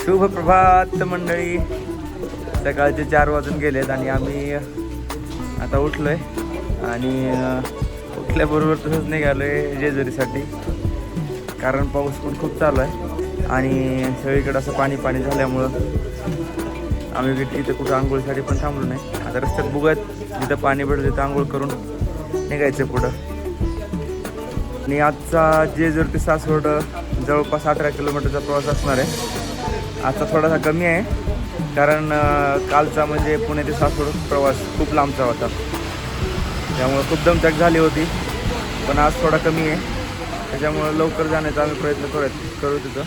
शुभ प्रभात मंडळी. सकाळचे 4 वाजून गेलेत आणि आम्ही आता उठलोय आणि उठल्याबरोबर तसंच निघालोय जेजुरीसाठी. कारण पाऊस पण खूप चालू आहे आणि सगळीकडे असं पाणी पाणी झाल्यामुळं आम्ही इथं कुठं आंघोळीसाठी पण थांबलो नाही. आता रस्त्यात बघूयात जिथं पाणी भेटतं तिथं आंघोळ करून निघायचं पुढं. आणि आजचा जेजुरी ते सासवड जवळपास 18 किलोमीटरचा प्रवास असणार आहे. आजचा थोडासा कमी आहे कारण कालचा म्हणजे पुणे ते सासवड प्रवास खूप लांबचा होता, त्यामुळं खूप दमछाक झाली होती. पण आज थोडा कमी आहे, त्याच्यामुळं लवकर जाण्याचा आम्ही प्रयत्न करू तिथं.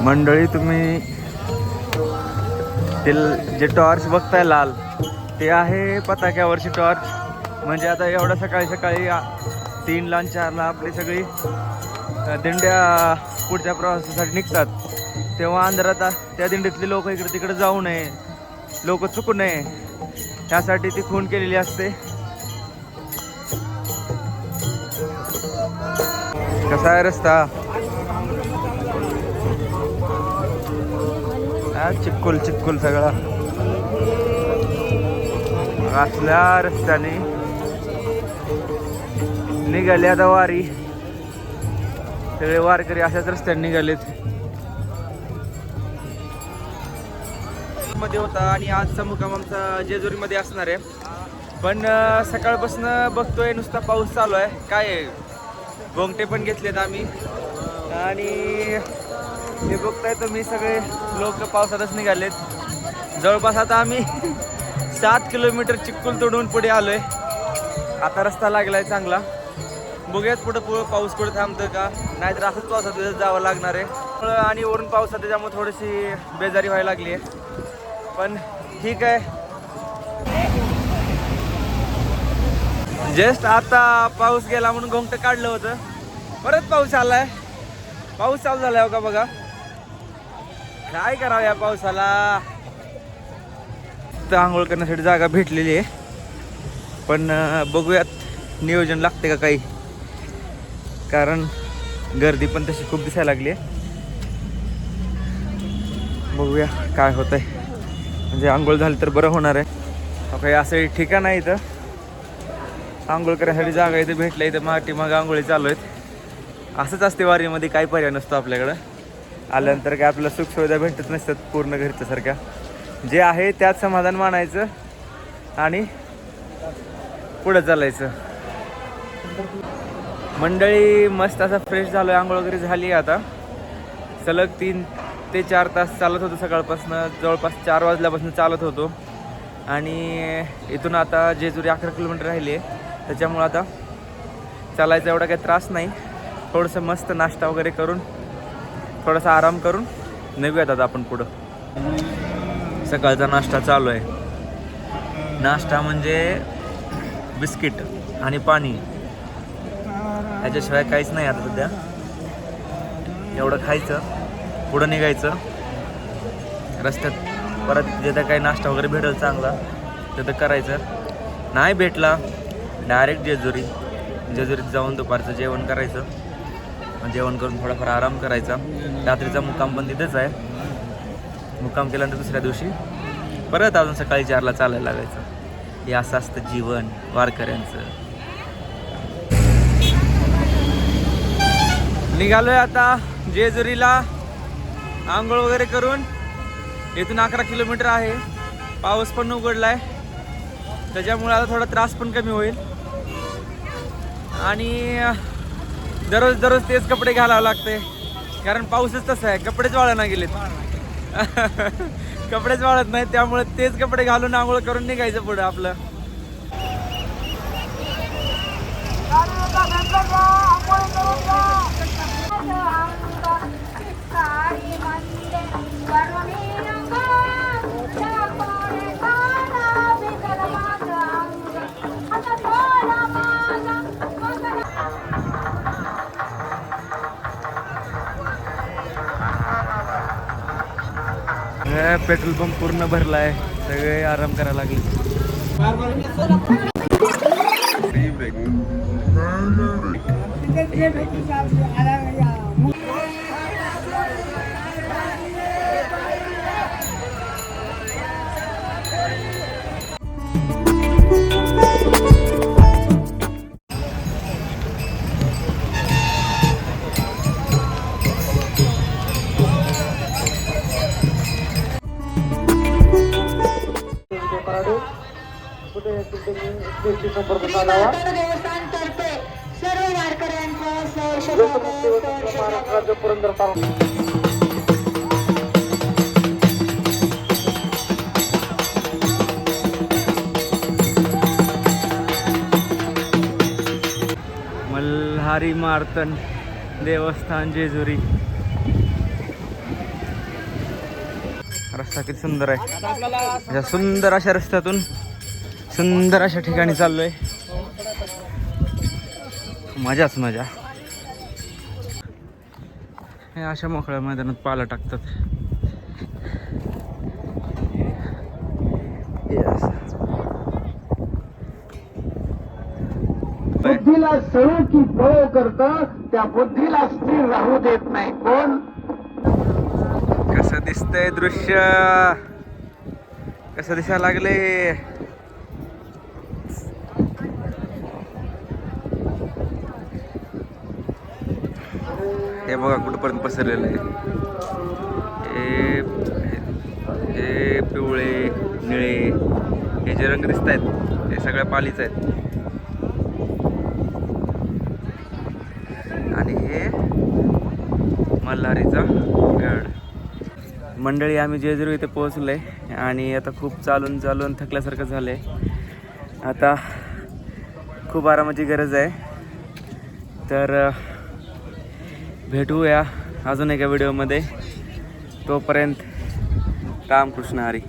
मंडळी, तुम्ही ते जे टॉर्च बघताय लाल, ते आहे पताक्यावरची टॉर्च. म्हणजे आता एवढ्या सकाळी 3ला आणि 4ला आपली सगळी दिंड्या पुढच्या प्रवासासाठी निघतात, तेव्हा अंधारात त्या दिंडीतले लोक इकडे तिकडे जाऊ नये, लोक चुकू नये, त्यासाठी ती खून केलेली असते. कसा आहे रस्ता? चिक्कुल चिक्कुल सगळा. असल्या रस्त्याने निघाले आता वारी. सगळे वारकरी अशाच रस्त्याने निघालेत. मध्ये होता आणि आजचा मुक्काम आमचा जेजुरीमध्ये असणार आहे. पण सकाळपासून बघतोय नुसता पाऊस चालू आहे. काय आहे, गोंगटे पण घेतलेत आम्ही आणि हे बघताय तुम्ही सगळे लोक पावसातच निघालेत. जवळपास आता आम्ही 7 किलोमीटर चिक्कुल तोडून पुढे आलोय. आता रस्ता लागलाय चांगला. बघूयात पुढं पाऊस कुठं थांबतं का, नाहीतर असंच पावसात जावं लागणार आहे. आणि वरून पावसात त्याच्यामुळे थोडीशी बेजारी व्हायला लागली आहे, पण ठीक आहे. जस्ट आता पाऊस गेला म्हणून घोंगटं काढलं होतं, परत पाऊस आलाय. पाऊस चालू झालाय हो का बघा. काय करावं या पावसाला. तर आंघोळ करण्यासाठी जागा भेटलेली आहे, पण बघूयात नियोजन लागते का काही, कारण गर्दी पण तशी खूप दिसायला लागली आहे. बघूया काय होतंय. म्हणजे आंघोळ झाली तर बरं होणार आहे. काही असं ठिकाण आहे इथं आंघोळ करण्यासाठी जागा इथं भेटल्या, इथं मग आंघोळी चालू आहेत. असंच असते वारीमध्ये, काही पर्याय नसतो आपल्याकडं. आल्यानंतर काय आपल्याला सुखसुविधा भेटत नसतात पूर्ण घरच्यासारख्या. जे आहे त्यात समाधान मानायचं आणि पुढं चालायचं. मंडळी, मस्त असा फ्रेश झालो आहे. आंघोळ वगैरे झाली आहे. आता सलग 3 ते 4 तास चालत होतो सकाळपासून. जवळपास 4 वाजल्यापासून चालत होतो आणि इथून आता जेजुरी 11 किलोमीटर राहिली आहे, त्याच्यामुळं आता चालायचा एवढा काही त्रास नाही. थोडंसं मस्त नाश्ता वगैरे करून थोडासा आराम करून निघूयात आता आपण पुढं. सकाळचा नाश्ता चालू आहे. नाश्ता म्हणजे बिस्किट आणि पाणी, याच्याशिवाय काहीच नाही आता सध्या. एवढं खायचं, पुढं निघायचं. रस्त्यात परत जिथं काही नाश्ता वगैरे भेटेल चांगला तिथं करायचं. नाही भेटला डायरेक्ट जेजुरीत जाऊन दुपारचं जेवण करायचं. जेवण करून थोडाफार आराम करायचा. रात्रीचा मुक्काम पण तिथेच आहे. मुक्काम केल्यानंतर दुसऱ्या दिवशी परत अजून सकाळी 4ला चालायला लागायचं. हे असं असतं जीवन वारकऱ्यांचं. निघालोय आता जेजुरीला. आंघोळ वगैरे करून इथून 11 किलोमीटर आहे. पाऊस पण उघडलाय, त्याच्यामुळे आता थोडा त्रास पण कमी होईल. आणि दररोज तेच कपडे घालावं लागते, कारण पाऊसच तसा आहे. कपडेच वाळत नाही गेलेत. कपडेच वाळत नाहीत, त्यामुळे तेच कपडे घालून आंघोळ करून निघायचं पुढं आपलं. पेट्रोल पंप पूर्ण भरला आहे, सगळे आराम करायला लागले. देवस्थानतर्फे सर्व वारकऱ्यांचं मल्हारी मार्तंड देवस्थान जेजुरी. रस्ता किती सुंदर आहे. अशा सुंदर अशा रस्त्यातून सुंदर अशा ठिकाणी चाललोय. मजाच मजा. हे अशा मोकळ्या मैदानात पाला टाकतात. बुद्धीला सळू की पळो करत, त्या बुद्धीला स्थिर राहू देत नाही कोण. कसं दिसतंय दृश्य, कसं दिसायला लागले. हे बघा कुठपर्यंत पसरलेलं आहे. हे पिवळे निळे हे जे रंग दिसत आहेत हे सगळ्या पालीच आहेत. आणि हे मल्हारीचा गड. मंडळी आम्ही जेजुरी इथे पोहोचलोय आणि आता खूप चालून चालून थकल्यासारखं झालंय. आता खूप आरामाची गरज आहे. तर भेटूया अजून एका व्हिडिओमध्ये. तोपर्यंत रामकृष्ण हरी.